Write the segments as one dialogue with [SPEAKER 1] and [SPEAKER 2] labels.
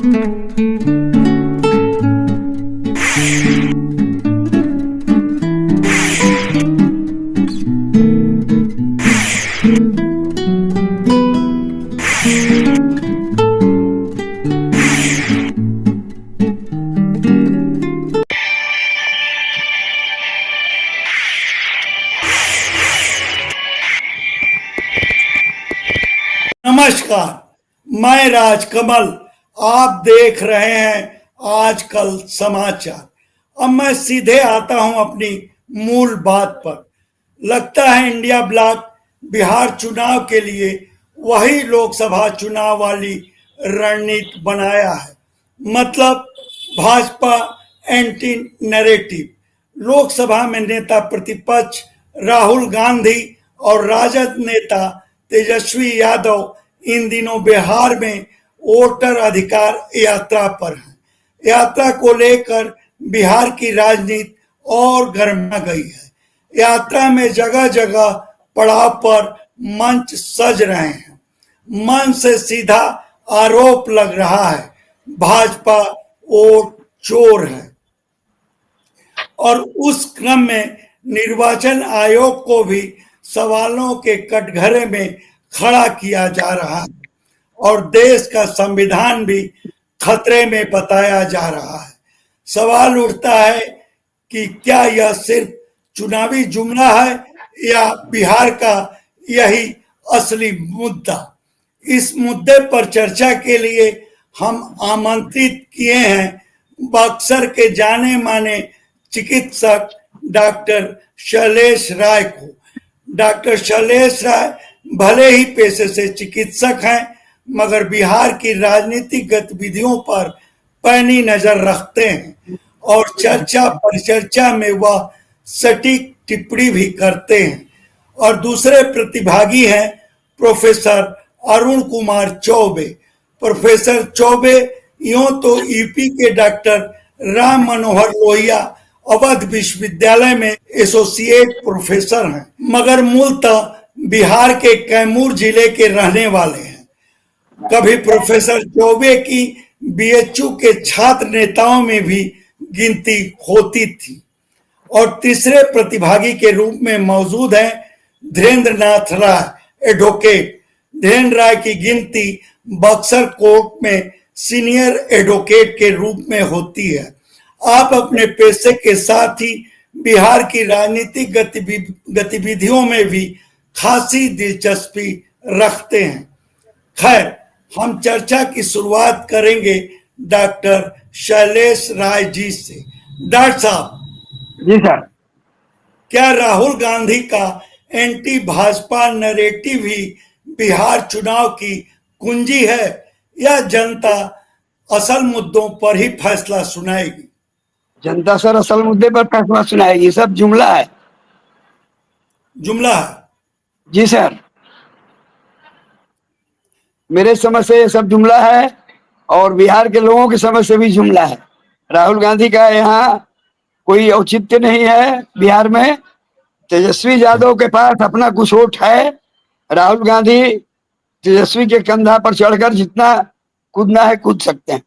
[SPEAKER 1] नमस्कार, मैं राजकमल। आप देख रहे हैं आजकल समाचार। अब मैं सीधे आता हूं अपनी मूल बात पर। लगता है इंडिया ब्लॉक बिहार चुनाव के लिए वही लोकसभा चुनाव वाली रणनीति बनाया है। मतलब भाजपा एंटी नैरेटिव। लोकसभा में नेता प्रतिपक्ष राहुल गांधी और राजद नेता तेजस्वी यादव इन दिनों बिहार में वोटर अधिकार यात्रा पर हैं। यात्रा को लेकर बिहार की राजनीति और गर्मा गई है। यात्रा में जगह जगह पड़ाव पर मंच सज रहे हैं। मंच से सीधा आरोप लग रहा है, भाजपा वोट चोर है। और उस क्रम में निर्वाचन आयोग को भी सवालों के कटघरे में खड़ा किया जा रहा है और देश का संविधान भी खतरे में बताया जा रहा है। सवाल उठता है कि क्या यह सिर्फ चुनावी जुमला है या बिहार का यही असली मुद्दा। इस मुद्दे पर चर्चा के लिए हम आमंत्रित किए हैं बक्सर के जाने माने चिकित्सक डॉक्टर शैलेश राय को। डॉक्टर शैलेश राय भले ही पेशे से चिकित्सक हैं, मगर बिहार की राजनीतिक गतिविधियों पर पैनी नजर रखते हैं और चर्चा परिचर्चा में वह सटीक टिप्पणी भी करते हैं। और दूसरे प्रतिभागी हैं प्रोफेसर अरुण कुमार चौबे। प्रोफेसर चौबे यूं तो यूपी के डॉक्टर राम मनोहर लोहिया अवध विश्वविद्यालय में एसोसिएट प्रोफेसर हैं, मगर मूलतः बिहार के कैमूर जिले के रहने वाले हैं। कभी प्रोफेसर चौबे की बीएचयू के छात्र नेताओं में भी गिनती होती थी। और तीसरे प्रतिभागी के रूप में मौजूद हैं धीरेन्द्र नाथ राय, एडवोकेट। धीरेन्द्र राय की गिनती बक्सर कोर्ट में सीनियर एडवोकेट के रूप में होती है। आप अपने पेशे के साथ ही बिहार की राजनीतिक गतिविधियों में भी खासी दिलचस्पी रखते हैं। खैर, हम चर्चा की शुरुआत करेंगे डॉक्टर शैलेश राय जी से। डॉक्टर साहब।
[SPEAKER 2] जी सर।
[SPEAKER 1] क्या राहुल गांधी का एंटी भाजपा नैरेटिव ही बिहार चुनाव की कुंजी है या जनता असल मुद्दों पर ही फैसला सुनाएगी?
[SPEAKER 2] जनता सर असल मुद्दे पर फैसला सुनाएगी। सब जुमला है।
[SPEAKER 1] जुमला है?
[SPEAKER 2] जी सर, मेरे समझ से ये सब जुमला है और बिहार के लोगों की समझ से भी जुमला है। राहुल गांधी का यहाँ कोई औचित्य नहीं है। बिहार में तेजस्वी यादव के पास अपना कुछ वोट है। राहुल गांधी तेजस्वी के कंधा पर चढ़कर जितना कूदना है कूद सकते हैं।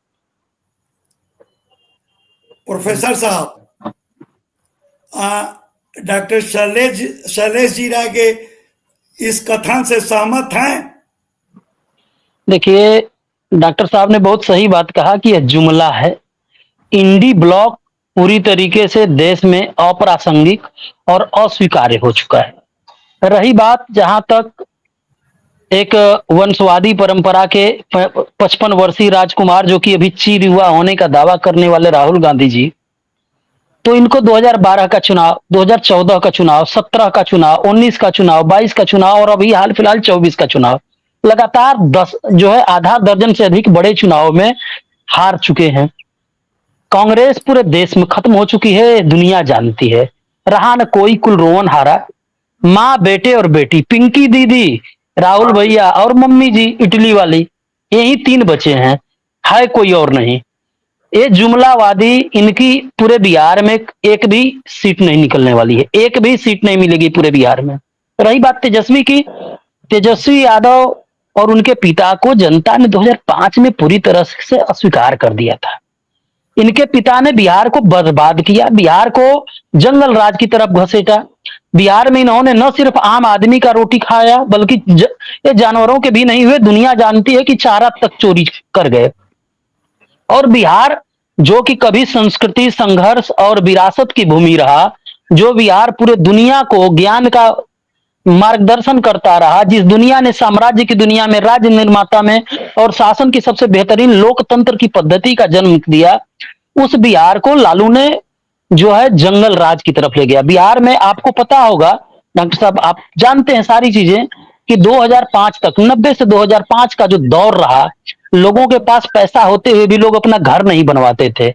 [SPEAKER 1] प्रोफेसर साहब, डॉक्टर शैलेश जी राय के इस कथन से सहमत हैं?
[SPEAKER 3] देखिए, डॉक्टर साहब ने बहुत सही बात कहा कि यह जुमला है। इंडी ब्लॉक पूरी तरीके से देश में अप्रासंगिक और अस्वीकार्य हो चुका है। रही बात जहां तक एक वंशवादी परंपरा के 55 वर्षीय राजकुमार जो कि अभी चीर युवा होने का दावा करने वाले राहुल गांधी जी, तो इनको 2012 का चुनाव, 2014 का चुनाव, 17 का चुनाव, 19 का चुनाव, 22 का चुनाव और अभी हाल फिलहाल 24 का चुनाव, लगातार 10 जो है आधा दर्जन से अधिक बड़े चुनाव में हार चुके हैं। कांग्रेस पूरे देश में खत्म हो चुकी है, दुनिया जानती है। रहा न कोई कुल रोवन हारा। माँ, बेटे और बेटी, पिंकी दीदी, राहुल भैया और मम्मी जी इटली वाली, यही 3 बचे हैं, है कोई और नहीं। ये जुमलावादी, इनकी पूरे बिहार में एक भी सीट नहीं निकलने वाली है। एक भी सीट नहीं मिलेगी पूरे बिहार में। रही बात तेजस्वी की, तेजस्वी यादव और उनके पिता को जनता ने 2005 में पूरी तरह से अस्वीकार कर दिया था। इनके पिता ने बिहार को बर्बाद किया, बिहार को जंगल राज की तरफ घसीटा। बिहार में इन्होंने न सिर्फ आम आदमी का रोटी खाया, बल्कि ये जानवरों के भी नहीं हुए, दुनिया जानती है कि चारा तक चोरी कर गए। और बिहार जो कि कभी संस्कृति, संघर्ष और विरासत की भूमि रहा, जो बिहार पूरे दुनिया को ज्ञान का मार्गदर्शन करता रहा, जिस दुनिया ने साम्राज्य की दुनिया में राज्य निर्माता में और शासन की सबसे बेहतरीन लोकतंत्र की पद्धति का जन्म दिया, उस बिहार को लालू ने जो है जंगल राज की तरफ ले गया। बिहार में आपको पता होगा डॉक्टर साहब, आप जानते हैं सारी चीजें कि 2005 तक, 90 से 2005 का जो दौर रहा, लोगों के पास पैसा होते हुए भी लोग अपना घर नहीं बनवाते थे।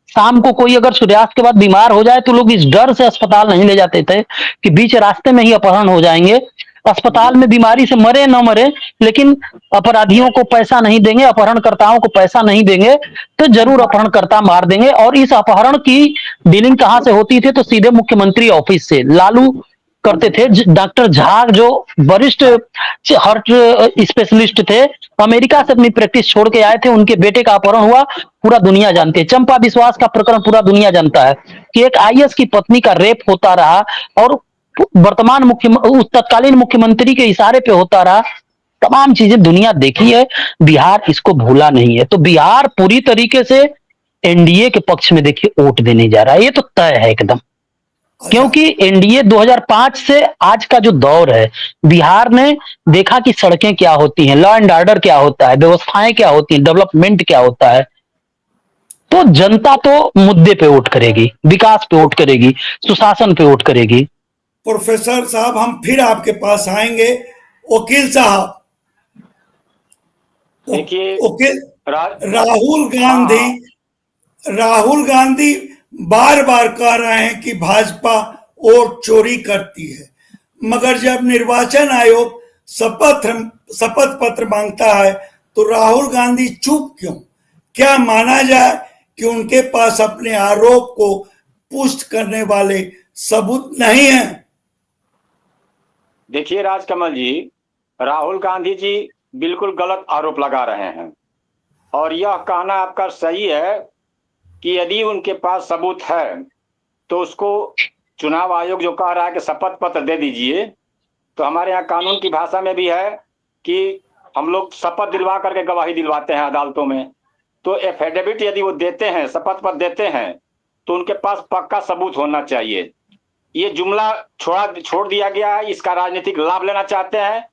[SPEAKER 3] शाम को कोई अगर सूर्यास्त के बाद बीमार हो जाए तो लोग इस डर से अस्पताल नहीं ले जाते थे कि बीच रास्ते में ही अपहरण हो जाएंगे, अस्पताल में बीमारी से मरे न मरे, लेकिन अपराधियों को पैसा नहीं देंगे, अपहरणकर्ताओं को पैसा नहीं देंगे तो जरूर अपहरणकर्ता मार देंगे। और इस अपहरण की डीलिंग कहां से होती थी? तो सीधे मुख्यमंत्री ऑफिस से लालू करते थे। डॉक्टर झा जो वरिष्ठ हार्ट स्पेशलिस्ट थे, अमेरिका से अपनी प्रैक्टिस छोड़ के आए थे, उनके बेटे का अपहरण हुआ, पूरा दुनिया जानती है। चंपा विश्वास का प्रकरण पूरा दुनिया जानता है कि एक आईएएस की पत्नी का रेप होता रहा और वर्तमान उस तत्कालीन मुख्यमंत्री के इशारे पे होता रहा। तमाम चीजें दुनिया देखी है, बिहार इसको भूला नहीं है। तो बिहार पूरी तरीके से एनडीए के पक्ष में देखिए वोट देने जा रहा है, ये तो तय है एकदम। क्योंकि एनडीए 2005 से आज का जो दौर है, बिहार ने देखा कि सड़कें क्या होती हैं, लॉ एंड ऑर्डर क्या होता है, व्यवस्थाएं क्या होती हैं, डेवलपमेंट क्या होता है। तो जनता तो मुद्दे पे वोट करेगी, विकास पे वोट करेगी, सुशासन पे वोट करेगी।
[SPEAKER 1] प्रोफेसर साहब, हम फिर आपके पास आएंगे। वकील साहब,
[SPEAKER 4] देखिए
[SPEAKER 1] वकील राहुल गांधी बार बार कह रहे हैं कि भाजपा वोट चोरी करती है, मगर जब निर्वाचन आयोग शपथ पत्र मांगता है तो राहुल गांधी चुप क्यों? क्या माना जाए कि उनके पास अपने आरोप को पुष्ट करने वाले सबूत नहीं है?
[SPEAKER 4] देखिए राजकमल जी, राहुल गांधी जी बिल्कुल गलत आरोप लगा रहे हैं और यह कहना आपका सही है कि यदि उनके पास सबूत है तो उसको चुनाव आयोग जो कह रहा है कि शपथ पत्र दे दीजिए, तो हमारे यहाँ कानून की भाषा में भी है कि हम लोग शपथ दिलवा करके गवाही दिलवाते हैं अदालतों में। तो एफिडेविट यदि वो देते हैं, शपथ पत्र देते हैं, तो उनके पास पक्का सबूत होना चाहिए। ये जुमला छोड़ दिया गया है, इसका राजनीतिक लाभ लेना चाहते हैं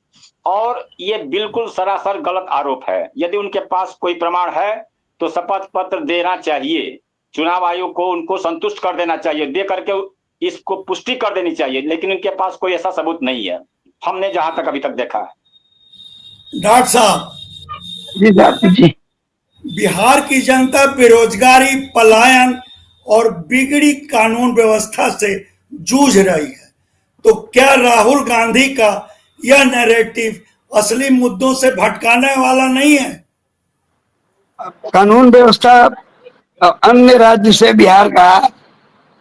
[SPEAKER 4] और ये बिल्कुल सरासर गलत आरोप है। यदि उनके पास कोई प्रमाण है तो शपथ पत्र देना चाहिए, चुनाव आयोग को उनको संतुष्ट कर देना चाहिए, दे करके इसको पुष्टि कर देनी चाहिए, लेकिन उनके पास कोई ऐसा सबूत नहीं है, हमने जहां तक अभी तक देखा है।
[SPEAKER 1] डॉक्टर साहब
[SPEAKER 3] जी,
[SPEAKER 1] बिहार की जनता बेरोजगारी, पलायन और बिगड़ी कानून व्यवस्था से जूझ रही है, तो क्या राहुल गांधी का यह नैरेटिव असली मुद्दों से भटकाने वाला नहीं है?
[SPEAKER 2] कानून व्यवस्था अन्य राज्य से बिहार का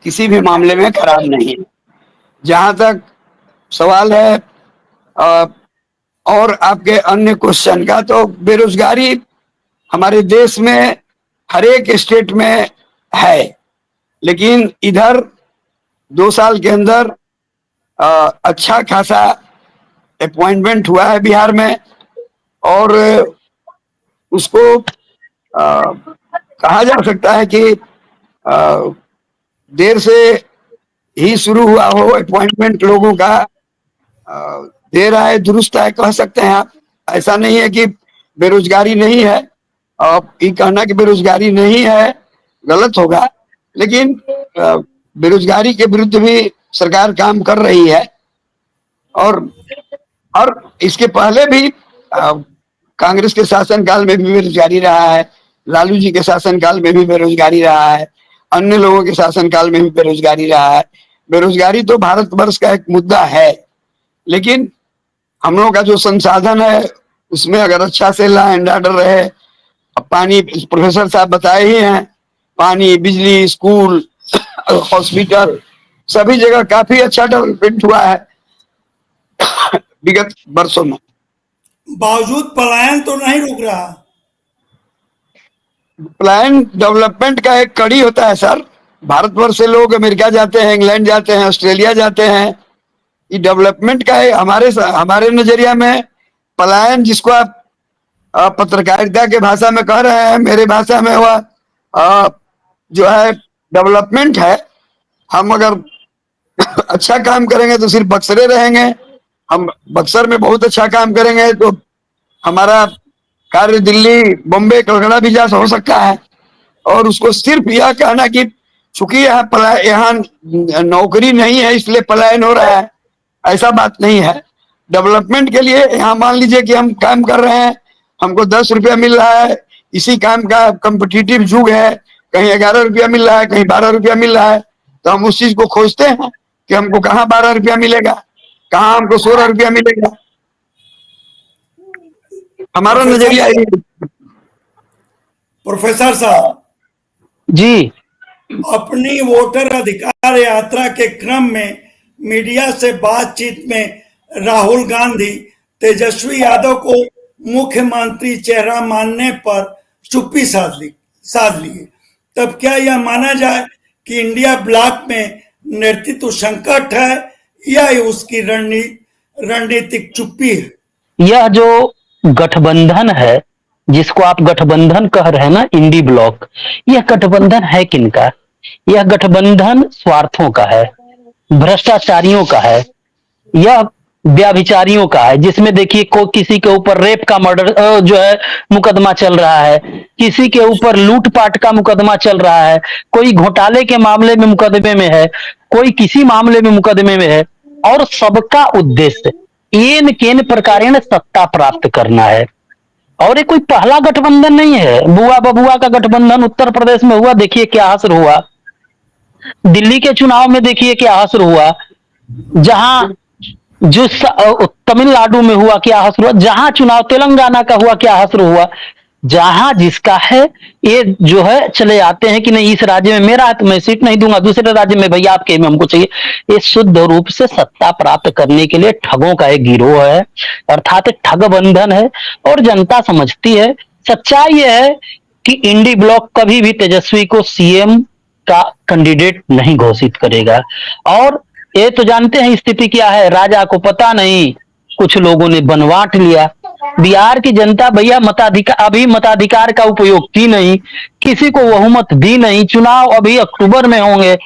[SPEAKER 2] किसी भी मामले में खराब नहीं है। जहां तक सवाल है और आपके अन्य क्वेश्चन का, तो बेरोजगारी हमारे देश में हर एक स्टेट में है, लेकिन इधर 2 साल के अंदर अच्छा खासा अपॉइंटमेंट हुआ है बिहार में और उसको कहा जा सकता है कि देर से ही शुरू हुआ हो अपॉइंटमेंट लोगों का, देर आए दुरुस्त आए कह सकते हैं आप। ऐसा नहीं है कि बेरोजगारी नहीं है, और ये कहना कि बेरोजगारी नहीं है गलत होगा, लेकिन बेरोजगारी के विरुद्ध भी सरकार काम कर रही है। और इसके पहले भी कांग्रेस के शासनकाल में भी बेरोजगारी रहा है, लालू जी के शासनकाल में भी बेरोजगारी रहा है, अन्य लोगों के शासनकाल में भी बेरोजगारी रहा है। बेरोजगारी तो भारतवर्ष का एक मुद्दा है, लेकिन हम लोगों का जो संसाधन है उसमें अगर अच्छा से लॉ एंड ऑर्डर रहे, पानी, प्रोफेसर साहब बताए ही हैं, पानी, बिजली, स्कूल, हॉस्पिटल, सभी जगह काफी अच्छा डेवलपमेंट हुआ है विगत वर्षों में।
[SPEAKER 1] बावजूद पलायन तो नहीं रुक रहा।
[SPEAKER 2] प्लान डेवलपमेंट का एक कड़ी होता है सर। भारतवर्ष से लोग अमेरिका जाते हैं, इंग्लैंड जाते हैं, ऑस्ट्रेलिया जाते हैं। ये डेवलपमेंट का है। हमारे नजरिया में पलायन, जिसको आप पत्रकारिता के भाषा में कह रहे हैं, मेरे भाषा में वह जो है डेवलपमेंट है। हम अगर अच्छा काम करेंगे तो सिर्फ बक्सरे रहेंगे। हम बक्सर में बहुत अच्छा काम करेंगे तो हमारा कार्य दिल्ली, बॉम्बे, कलकत्ता भी जा हो सकता है। और उसको सिर्फ यह कहना कि चूंकि यहाँ नौकरी नहीं है इसलिए पलायन हो रहा है, ऐसा बात नहीं है। डेवलपमेंट के लिए यहाँ मान लीजिए कि हम काम कर रहे हैं, हमको 10 रुपया मिल रहा है, इसी काम का कम्पिटिटिव युग है, कहीं 11 रुपया मिल रहा है, कहीं 12 रुपया मिल रहा है, तो हम उस चीज को खोजते हैं कि हमको कहाँ 12 रुपया मिलेगा, कहाँ हमको 16 रुपया मिलेगा। हमारा नजरिया यही।
[SPEAKER 1] प्रोफेसर साहब,
[SPEAKER 3] जी
[SPEAKER 1] अपनी वोटर अधिकार यात्रा के क्रम में मीडिया से बातचीत में राहुल गांधी तेजस्वी यादव को मुख्यमंत्री चेहरा मानने पर चुप्पी साध लिए। तब क्या यह माना जाए कि इंडिया ब्लॉक में नेतृत्व संकट है या उसकी रणनीतिक चुप्पी है?
[SPEAKER 3] यह जो गठबंधन है, जिसको आप गठबंधन कह रहे हैं ना, इंडी ब्लॉक, यह गठबंधन है किनका? यह गठबंधन स्वार्थों का है, भ्रष्टाचारियों का है, यह व्याभिचारियों का है, जिसमें देखिए को किसी के ऊपर रेप का मर्डर जो है मुकदमा चल रहा है, किसी के ऊपर लूटपाट का मुकदमा चल रहा है, कोई घोटाले के मामले में मुकदमे में है, कोई किसी मामले में मुकदमे में है, और सबका उद्देश्य एन केन प्रकारेण सत्ता प्राप्त करना है। और ये कोई पहला गठबंधन नहीं है। बुआ बबुआ का गठबंधन उत्तर प्रदेश में हुआ, देखिए क्या असर हुआ। दिल्ली के चुनाव में देखिए क्या असर हुआ। जहां जो तमिलनाडु में हुआ क्या असर हुआ, जहां चुनाव तेलंगाना का हुआ क्या असर हुआ। जहां जिसका है ये जो है चले आते हैं कि नहीं इस राज्य में मेरा है तो मैं सीट नहीं दूंगा, दूसरे राज्य में भैया आपके में हमको चाहिए। ये शुद्ध रूप से सत्ता प्राप्त करने के लिए ठगों का एक गिरोह है, अर्थात ठग बंधन है। और जनता समझती है, सच्चाई यह है कि इंडी ब्लॉक कभी भी तेजस्वी को सीएम का कैंडिडेट नहीं घोषित करेगा। और ये तो जानते हैं स्थिति क्या है, राजा को पता नहीं, कुछ लोगों ने बनवाट लिया। बिहार की जनता भैया मताधिकार का उपयोग की नहीं, किसी को बहुमत दी नहीं। चुनाव अभी अक्टूबर में होंगे,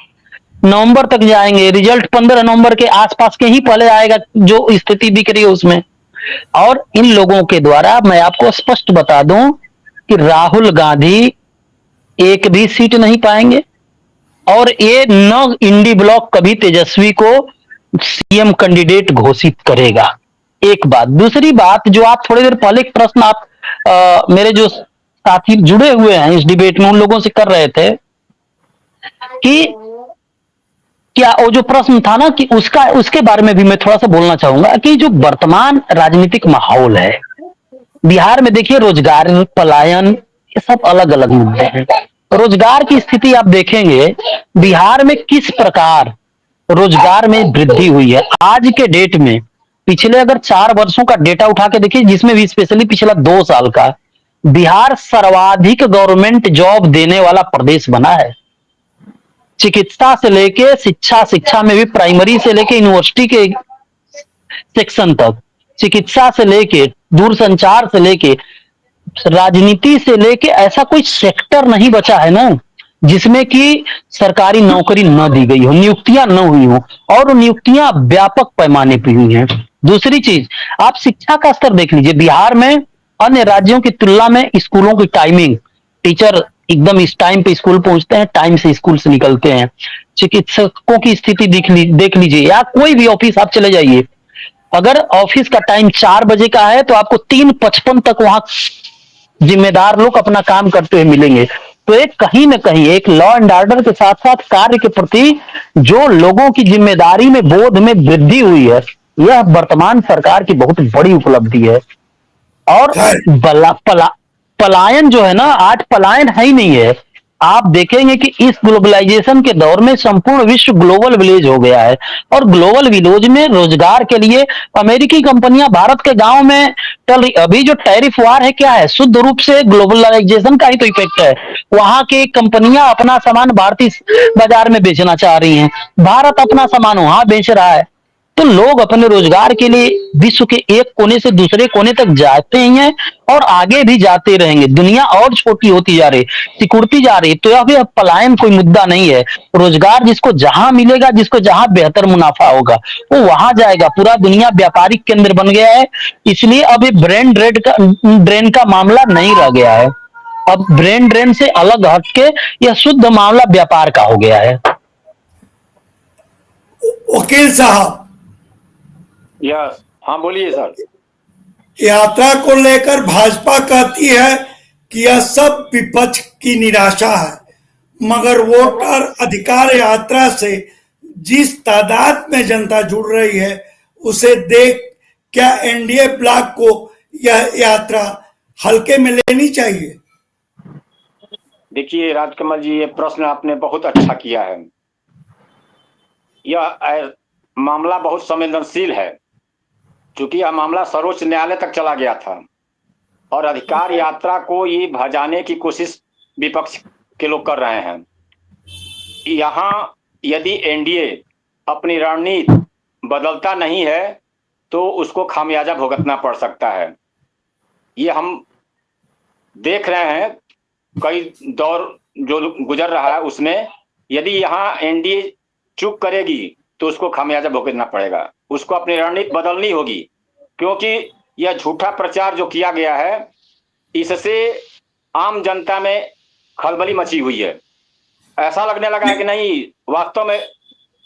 [SPEAKER 3] नवंबर तक जाएंगे, रिजल्ट 15 नवंबर के आसपास के ही पहले आएगा, जो स्थिति दिख रही है उसमें। और इन लोगों के द्वारा मैं आपको स्पष्ट बता दूं कि राहुल गांधी एक भी सीट नहीं पाएंगे, और ये न इंडी ब्लॉक कभी तेजस्वी को सीएम कैंडिडेट घोषित करेगा। एक बात। दूसरी बात, जो आप थोड़ी देर पहले एक प्रश्न आप मेरे जो साथी जुड़े हुए हैं इस डिबेट में उन लोगों से कर रहे थे कि क्या वो जो प्रश्न था ना कि उसके बारे में भी मैं थोड़ा सा बोलना चाहूंगा कि जो वर्तमान राजनीतिक माहौल है बिहार में, देखिए रोजगार, पलायन, ये सब अलग अलग मुद्दे हैं। रोजगार की स्थिति आप देखेंगे बिहार में किस प्रकार रोजगार में वृद्धि हुई है आज के डेट में। पिछले अगर 4 वर्षों का डेटा उठा के देखिए, जिसमें भी स्पेशली पिछला 2 साल का, बिहार सर्वाधिक गवर्नमेंट जॉब देने वाला प्रदेश बना है। चिकित्सा से लेके शिक्षा में भी प्राइमरी से लेके यूनिवर्सिटी के सेक्शन तक, चिकित्सा से लेके दूरसंचार से लेके राजनीति से लेके ऐसा कोई सेक्टर नहीं बचा है ना जिसमें कि सरकारी नौकरी न दी गई हो, नियुक्तियां न हुई हो, और नियुक्तियां व्यापक पैमाने पर हुई हैं। दूसरी चीज, आप शिक्षा का स्तर देख लीजिए। बिहार में अन्य राज्यों की तुलना में स्कूलों की टाइमिंग, टीचर एकदम इस टाइम पे स्कूल पहुंचते हैं, टाइम से स्कूल से निकलते हैं। चिकित्सकों की स्थिति देख लीजिए, या कोई भी ऑफिस आप चले जाइए, अगर ऑफिस का टाइम 4 बजे का है तो आपको 3:55 तक वहां जिम्मेदार लोग अपना काम करते हुए मिलेंगे। तो एक कहीं ना कहीं एक लॉ एंड ऑर्डर के साथ साथ कार्य के प्रति जो लोगों की जिम्मेदारी में बोध में वृद्धि हुई है, यह वर्तमान सरकार की बहुत बड़ी उपलब्धि है। और पलायन जो है ना, आज पलायन है ही नहीं है। आप देखेंगे कि इस ग्लोबलाइजेशन के दौर में संपूर्ण विश्व ग्लोबल विलेज हो गया है और ग्लोबल विलेज में रोजगार के लिए अमेरिकी कंपनियां भारत के गांव में चल रही। अभी जो टैरिफ वार है क्या है, शुद्ध रूप से ग्लोबलाइजेशन का ही तो इफेक्ट है। वहां की कंपनियां अपना सामान भारतीय बाजार में बेचना चाह रही हैं, भारत अपना सामान वहां बेच रहा है। तो लोग अपने रोजगार के लिए विश्व के एक कोने से दूसरे कोने तक जाते ही हैं और आगे भी जाते रहेंगे। दुनिया और छोटी होती जा रही, सिकुड़ती जा रही। तो यह पलायन कोई मुद्दा नहीं है। रोजगार जिसको जहां मिलेगा, जिसको जहां बेहतर मुनाफा होगा, वो वहां जाएगा। पूरा दुनिया व्यापारिक केंद्र बन गया है, इसलिए अभी ड्रेन का मामला नहीं रह गया है। अब ब्रेन ड्रेन से अलग हटके यह शुद्ध मामला व्यापार का हो गया है।
[SPEAKER 1] वकील साहब,
[SPEAKER 4] यस, हाँ बोलिए सर।
[SPEAKER 1] यात्रा को लेकर भाजपा कहती है कि यह सब विपक्ष की निराशा है, मगर वोटर अधिकार यात्रा से जिस तादाद में जनता जुड़ रही है उसे देख क्या एनडीए ब्लॉक को यह यात्रा हल्के में लेनी चाहिए?
[SPEAKER 4] देखिए राजकमल जी, ये प्रश्न आपने बहुत अच्छा किया है। यह मामला बहुत संवेदनशील है, क्योंकि यह मामला सर्वोच्च न्यायालय तक चला गया था और अधिकार यात्रा को ये भजाने की कोशिश विपक्ष के लोग कर रहे हैं। यहाँ यदि एनडीए अपनी रणनीति बदलता नहीं है तो उसको खामियाजा भुगतना पड़ सकता है। ये हम देख रहे हैं, कई दौर जो गुजर रहा है उसमें यदि यहाँ एनडीए चूक करेगी तो उसको खामियाजा भुगतना पड़ेगा, उसको अपनी रणनीति बदलनी होगी। क्योंकि यह झूठा प्रचार जो किया गया है, इससे आम जनता में खलबली मची हुई है। ऐसा लगने लगा है कि नहीं, वास्तव में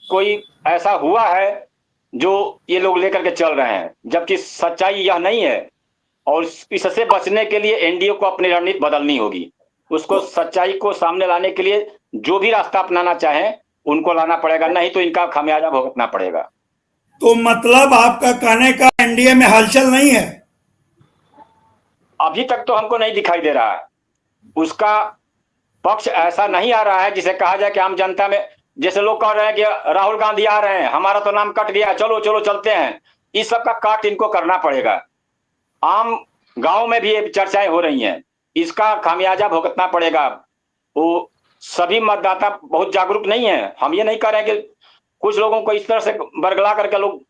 [SPEAKER 4] कोई ऐसा हुआ है जो ये लोग लेकर के चल रहे हैं, जबकि सच्चाई यह नहीं है। और इससे बचने के लिए एनडीए को अपनी रणनीति बदलनी होगी। उसको सच्चाई को सामने लाने के लिए जो भी रास्ता अपनाना चाहें उनको लाना पड़ेगा, नहीं तो इनका खामियाजा भुगतना पड़ेगा।
[SPEAKER 1] तो मतलब आपका कहने का एनडीए में हलचल नहीं है?
[SPEAKER 4] अभी तक तो हमको नहीं दिखाई दे रहा है, उसका पक्ष ऐसा नहीं आ रहा है जिसे कहा जाए कि आम जनता में, जैसे लोग कह रहे हैं कि राहुल गांधी आ रहे हैं, हमारा तो नाम कट गया, चलो चलो चलते हैं। इस सब का काट इनको करना पड़ेगा। आम गांव में भी ये चर्चाएं हो रही हैं, इसका खामियाजा भुगतना पड़ेगा। वो सभी मतदाता बहुत जागरूक नहीं है। हम ये नहीं कह रहे हैं कि कुछ लोगों को इस तरह से बरगला करके लोग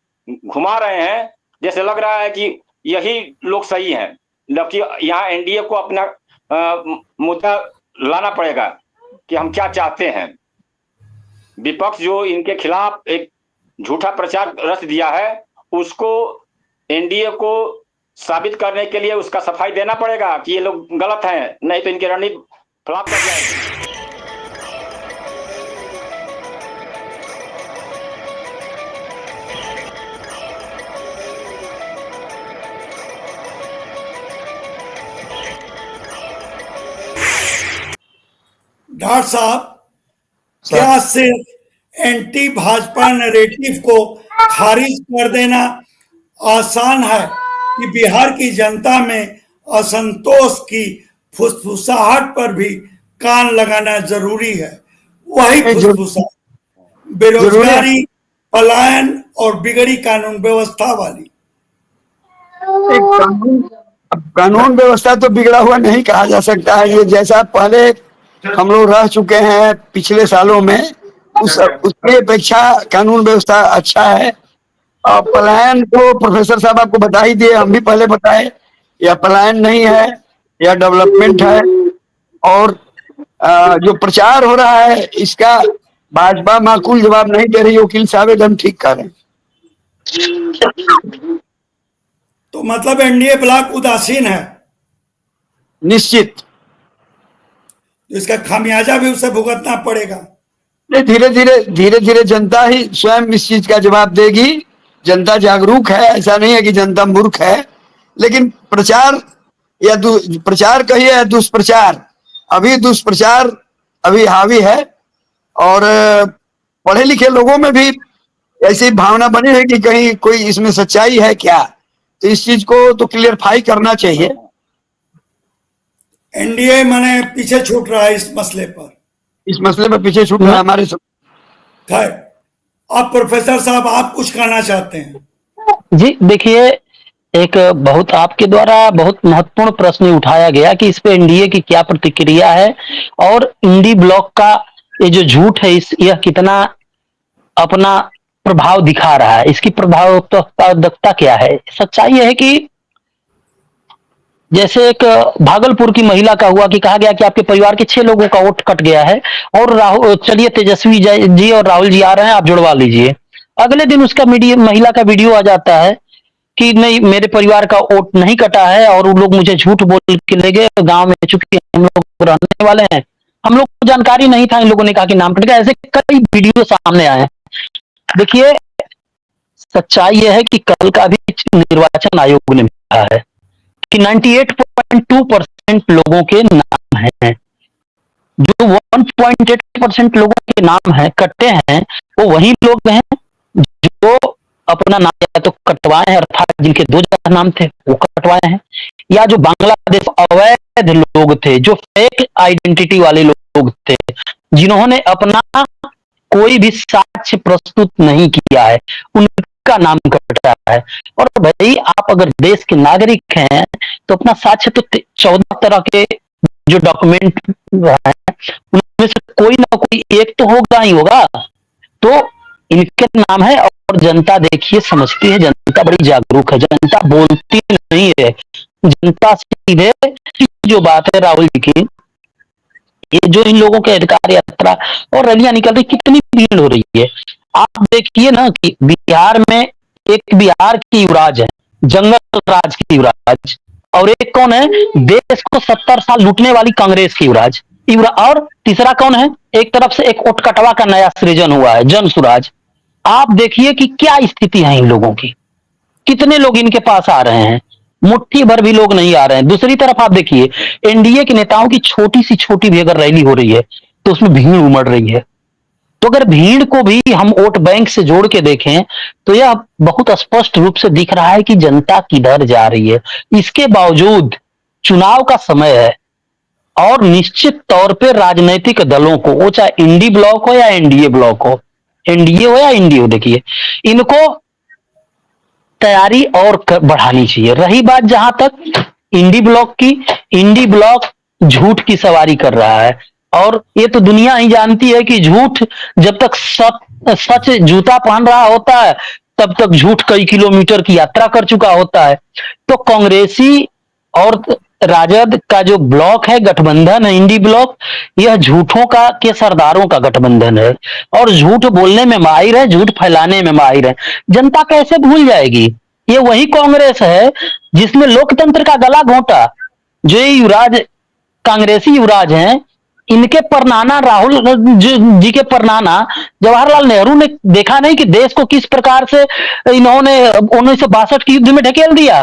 [SPEAKER 4] घुमा रहे हैं, जैसे लग रहा है कि यही लोग सही हैं, जबकि यहाँ एनडीए को अपना मुद्दा लाना पड़ेगा कि हम क्या चाहते हैं। विपक्ष जो इनके खिलाफ एक झूठा प्रचार रच दिया है, उसको एनडीए को साबित करने के लिए उसका सफाई देना पड़ेगा कि ये लोग गलत हैं, नहीं तो इनकी रणनीति फ्लॉप कर जाएगी।
[SPEAKER 1] डॉक्टर साहब, क्या सिर्फ एंटी भाजपा नैरेटिव को खारिज कर देना आसान है कि बिहार की जनता में असंतोष की फुसफुसाहट पर भी कान लगाना जरूरी है? वही फुसफुसाहट बेरोजगारी, पलायन और बिगड़ी कानून व्यवस्था वाली।
[SPEAKER 2] कानून व्यवस्था तो बिगड़ा हुआ नहीं कहा जा सकता है। ये जैसा पहले हम लोग रह चुके हैं पिछले सालों में, उसकी अपेक्षा कानून व्यवस्था अच्छा है। और पलायन को प्रोफेसर साहब आपको बता ही दिए, हम भी पहले बताए, यह पलायन नहीं है, यह डेवलपमेंट है। और जो प्रचार हो रहा है इसका भाजपा माकूल जवाब नहीं दे रही। वकील साहब एकदम ठीक कर रहे हैं।
[SPEAKER 1] तो मतलब एनडीए ब्लॉक उदासीन है?
[SPEAKER 2] निश्चित।
[SPEAKER 1] इसका खामियाजा भी उसे भुगतना पड़ेगा।
[SPEAKER 2] धीरे धीरे जनता ही स्वयं इस चीज का जवाब देगी। जनता जागरूक है, ऐसा नहीं है कि जनता मूर्ख है। लेकिन प्रचार या प्रचार कहिए या दुष्प्रचार, अभी दुष्प्रचार अभी हावी है। और पढ़े लिखे लोगों में भी ऐसी भावना बनी है कि कहीं कोई इसमें सच्चाई है क्या। तो इस चीज को तो क्लियरफाई करना चाहिए।
[SPEAKER 1] एनडीए माने पीछे छूट रहा है इस मसले पर।
[SPEAKER 2] इस मसले पर पीछे छूट रहा है हमारे सब।
[SPEAKER 1] खैर, अब प्रोफेसर साहब आप कुछ कहना चाहते हैं?
[SPEAKER 3] जी देखिए, एक बहुत आपके द्वारा बहुत महत्वपूर्ण प्रश्न उठाया गया कि इस पे एनडीए की क्या प्रतिक्रिया है और इंडी ब्लॉक का ये जो झूठ है इस यह कितना अपना प्रभाव दिखा रहा है, इसकी प्रभावत्मकता क्या है। सच्चाई यह है कि जैसे एक भागलपुर की महिला का हुआ कि कहा गया कि आपके परिवार के 6 लोगों का वोट कट गया है और राहुल चलिए तेजस्वी जी और राहुल जी आ रहे हैं, आप जुड़वा लीजिए। अगले दिन उसका महिला का वीडियो आ जाता है कि नहीं, मेरे परिवार का वोट नहीं कटा है और वो लोग मुझे झूठ बोल के ले गए गांव में, चूंकि हम लोग रहने वाले हैं, हम लोग को जानकारी नहीं था, इन लोगों ने कहा कि नाम कट गया। ऐसे कई वीडियो सामने आए हैं। देखिए, सच्चाई यह है कि कल का भी निर्वाचन आयोग ने कहा है कि 98.2% लोगों के नाम हैं। जो 1.8% लोगों के नाम है कटे हैं, वो वही लोग हैं जो अपना नाम या तो कटवाए हैं, अर्थात जिनके 2 जगह नाम थे वो कटवाए हैं, या जो बांग्लादेश अवैध लोग थे, जो फेक आइडेंटिटी वाले लोग थे, जिन्होंने अपना कोई भी साक्ष्य प्रस्तुत नहीं किया है, उनका नाम कटा है। और भाई, आप अगर देश के नागरिक हैं तो अपना साक्ष्य तो 14 तरह के जो डॉक्यूमेंट हैं उनमें से कोई ना कोई एक तो होगा ही होगा। तो इनके नाम है और जनता देखिए समझती है, जनता बड़ी जागरूक है, जनता बोलती नहीं है, जनता सीधे जो बात है राहुल जी की, ये जो इन लोगों के अधिकार यात्रा और रैलियां निकल रही, कितनी भीड़ हो रही है। आप देखिए ना कि बिहार में एक बिहार की युवराज है, जंगल राज की युवराज, और एक कौन है, देश को 70 साल लूटने वाली कांग्रेस की युवराज, और तीसरा कौन है, एक तरफ से एक ओटकटवा का नया सृजन हुआ है, जन सुराज। आप देखिए कि क्या स्थिति है इन लोगों की, कितने लोग इनके पास आ रहे हैं, मुट्ठी भर भी लोग नहीं आ रहे हैं। दूसरी तरफ आप देखिए, एनडीए के नेताओं की छोटी भी अगर रैली हो रही है तो उसमें भीड़ उमड़ रही है। तो अगर भीड़ को भी हम वोट बैंक से जोड़ के देखें तो यह बहुत स्पष्ट रूप से दिख रहा है कि जनता किधर जा रही है। इसके बावजूद चुनाव का समय है और निश्चित तौर पे राजनीतिक दलों को, वो चाहे इंडी ब्लॉक हो या एनडीए ब्लॉक हो, एनडीए हो या इंडी हो, देखिए इनको तैयारी और बढ़ानी चाहिए। रही बात जहां तक इंडी ब्लॉक की, इंडी ब्लॉक झूठ की सवारी कर रहा है और ये तो दुनिया ही जानती है कि झूठ जब तक सच जूता पहन रहा होता है तब तक झूठ कई किलोमीटर की यात्रा कर चुका होता है। तो कांग्रेसी और राजद का जो ब्लॉक है, गठबंधन है इंडी ब्लॉक, यह झूठों का के सरदारों का गठबंधन है और झूठ बोलने में माहिर है, झूठ फैलाने में माहिर है। जनता कैसे भूल जाएगी? ये वही कांग्रेस है जिसने लोकतंत्र का गला घोंटा। जो ये युवराज, कांग्रेसी युवराज हैं, इनके परनाना, राहुल जी के परनाना जवाहरलाल नेहरू ने देखा नहीं कि देश को किस प्रकार से इन्होंने 1962 के युद्ध में ढकेल दिया।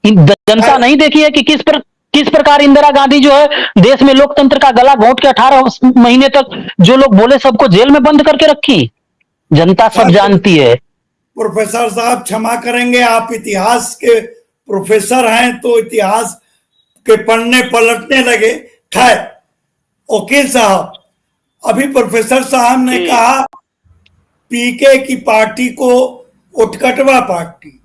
[SPEAKER 3] जनता नहीं देखी है कि किस प्रकार इंदिरा गांधी जो है देश में लोकतंत्र का गला घोंट के 18 महीने तक जो लोग बोले सबको जेल में बंद करके रखी। जनता सब जानती है।
[SPEAKER 1] प्रोफेसर साहब क्षमा करेंगे, आप इतिहास के प्रोफेसर हैं तो इतिहास के पढ़ने पलटने लगे। खैर, वकील साहब, अभी प्रोफेसर साहब ने कहा पीके की पार्टी को उटकटवा पार्टी,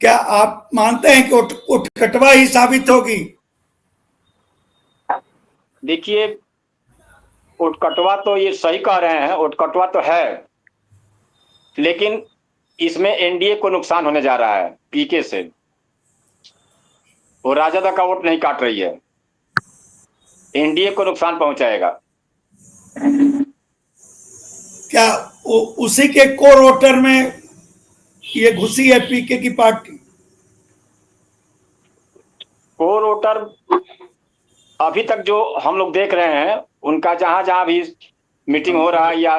[SPEAKER 1] क्या आप मानते हैं कि उटकटवा ही साबित होगी?
[SPEAKER 4] देखिए, उटकटवा तो ये सही कह रहे हैं, उटकटवा तो है, लेकिन इसमें एनडीए को नुकसान होने जा रहा है पीके से। वो राजद का वोट नहीं काट रही है, एनडीए को नुकसान पहुंचाएगा।
[SPEAKER 1] क्या उसी के कोर वोटर में ये घुसी है पीके की पार्टी?
[SPEAKER 4] कोर वोटर अभी तक जो हम लोग देख रहे हैं, उनका जहां जहां भी मीटिंग हो रहा है या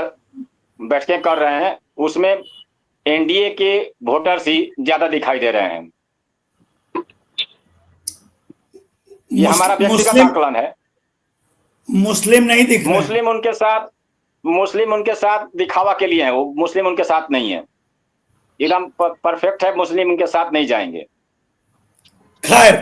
[SPEAKER 4] बैठकें कर रहे हैं, उसमें एनडीए के वोटर्स ही ज्यादा दिखाई दे रहे हैं। ये हमारा व्यक्तिगत आकलन है।
[SPEAKER 1] मुस्लिम नहीं दिख रहे।
[SPEAKER 4] मुस्लिम उनके साथ दिखावा के लिए है, वो मुस्लिम उनके साथ नहीं है, एकदम परफेक्ट है, मुस्लिम उनके साथ नहीं जाएंगे।
[SPEAKER 1] खैर,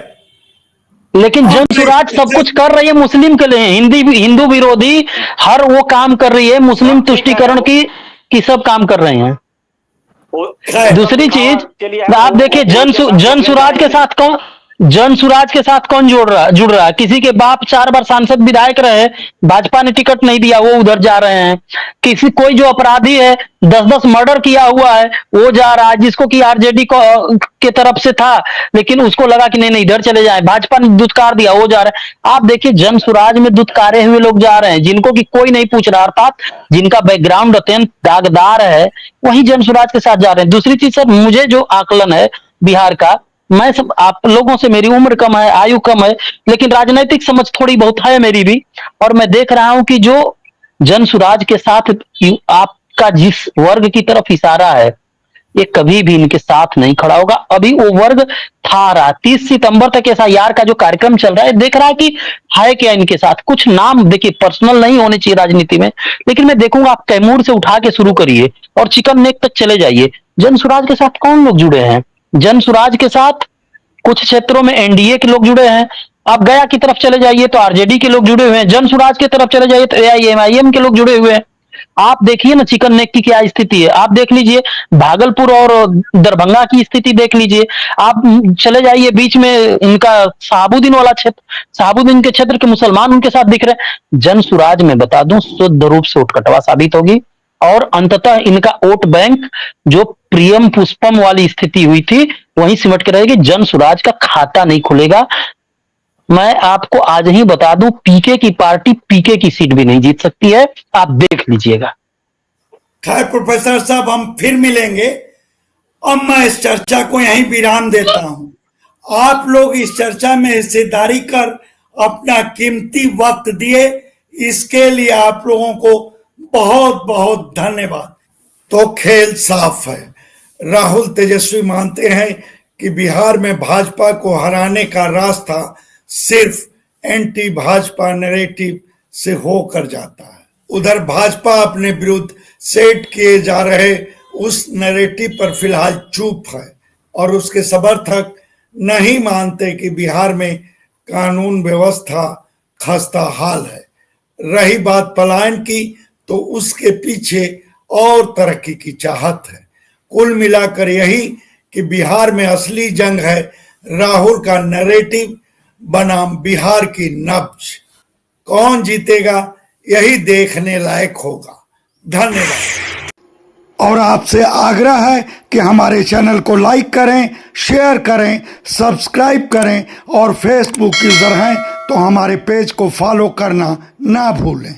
[SPEAKER 3] लेकिन जन स्वराज सब कुछ कर रही है मुस्लिम के लिए, हिंदू विरोधी हर वो काम कर रही है, मुस्लिम तुष्टीकरण की सब काम कर रहे हैं। दूसरी चीज आप देखिए, जन स्वराज के साथ कौन जुड़ रहा है? किसी के बाप 4 बार सांसद विधायक रहे, भाजपा ने टिकट नहीं दिया, वो उधर जा रहे हैं। कोई जो अपराधी है, 10-10 मर्डर किया हुआ है, वो जा रहा है, जिसको कि आरजेडी को के तरफ से था, लेकिन उसको लगा कि नहीं इधर चले जाए, भाजपा ने दुत्कार दिया, वो जा रहा है। आप देखिए जन स्वराज में दुत्कारे हुए लोग जा रहे हैं, जिनको कि कोई नहीं पूछ रहा, अर्थात जिनका बैकग्राउंड अत्यंत दागदार है, वही जन स्वराज के साथ जा रहे हैं। दूसरी चीज सर, मुझे जो आकलन है बिहार का, मैं सब आप लोगों से मेरी उम्र कम है, आयु कम है, लेकिन राजनीतिक समझ थोड़ी बहुत है मेरी भी, और मैं देख रहा हूं कि जो जन स्वराज के साथ आपका जिस वर्ग की तरफ इशारा है, ये कभी भी इनके साथ नहीं खड़ा होगा। अभी वो वर्ग था रहा, 30 सितंबर तक एसआईआर का जो कार्यक्रम चल रहा है, देख रहा है कि है क्या इनके साथ। कुछ नाम देखिए पर्सनल नहीं होने चाहिए राजनीति में, लेकिन मैं देखूंगा आप कैमूर से उठा के शुरू करिए और चिकन नेक तक चले जाइए, जन स्वराज के साथ कौन लोग जुड़े हैं? जन स्वराज के साथ कुछ क्षेत्रों में एनडीए के लोग जुड़े हैं, आप गया की तरफ चले जाइए तो आरजेडी के लोग जुड़े हुए हैं, जन स्वराज की तरफ चले जाइए तो एआईएमआईएम के लोग जुड़े हुए हैं। आप देखिए ना चिकन नेक की क्या स्थिति है, आप देख लीजिए भागलपुर और दरभंगा की स्थिति देख लीजिए, आप चले जाइए बीच में उनका शहाबुद्दीन वाला क्षेत्र, शहाबुद्दीन के क्षेत्र के मुसलमान उनके साथ दिख रहे हैं। जन स्वराज में बता दूं शुद्ध रूप से उठकटवा साबित होगी, और अंततः इनका वोट बैंक जो प्रियम पुष्पम वाली स्थिति हुई थी वहीं सिमट के रहेगी, जन स्वराज का खाता नहीं खुलेगा। मैं आपको आज ही बता दूं, पीके की पार्टी पीके की सीट भी नहीं जीत सकती है, आप देख लीजिएगा।
[SPEAKER 1] खैर प्रोफेसर साहब, हम फिर मिलेंगे। अब मैं इस चर्चा को यहीं विराम देता हूं। आप लोग इस चर्चा में हिस्सेदारी कर अपना कीमती वक्त दिए, इसके लिए आप लोगों को बहुत बहुत धन्यवाद। तो खेल साफ है, राहुल तेजस्वी मानते हैं कि बिहार में भाजपा को हराने का रास्ता सिर्फ एंटी भाजपा नैरेटिव से होकर जाता है। उधर भाजपा अपने विरुद्ध सेट किए जा रहे उस नैरेटिव पर फिलहाल चुप है, और उसके समर्थक नहीं मानते कि बिहार में कानून व्यवस्था खस्ता हाल है। रही बात पलायन की, तो उसके पीछे और तरक्की की चाहत है। कुल मिलाकर यही कि बिहार में असली जंग है राहुल का नैरेटिव बनाम बिहार की नब्ज। कौन जीतेगा यही देखने लायक होगा। धन्यवाद। और आपसे आग्रह है कि हमारे चैनल को लाइक करें, शेयर करें, सब्सक्राइब करें, और फेसबुक यूजर हैं तो हमारे पेज को फॉलो करना ना भूलें।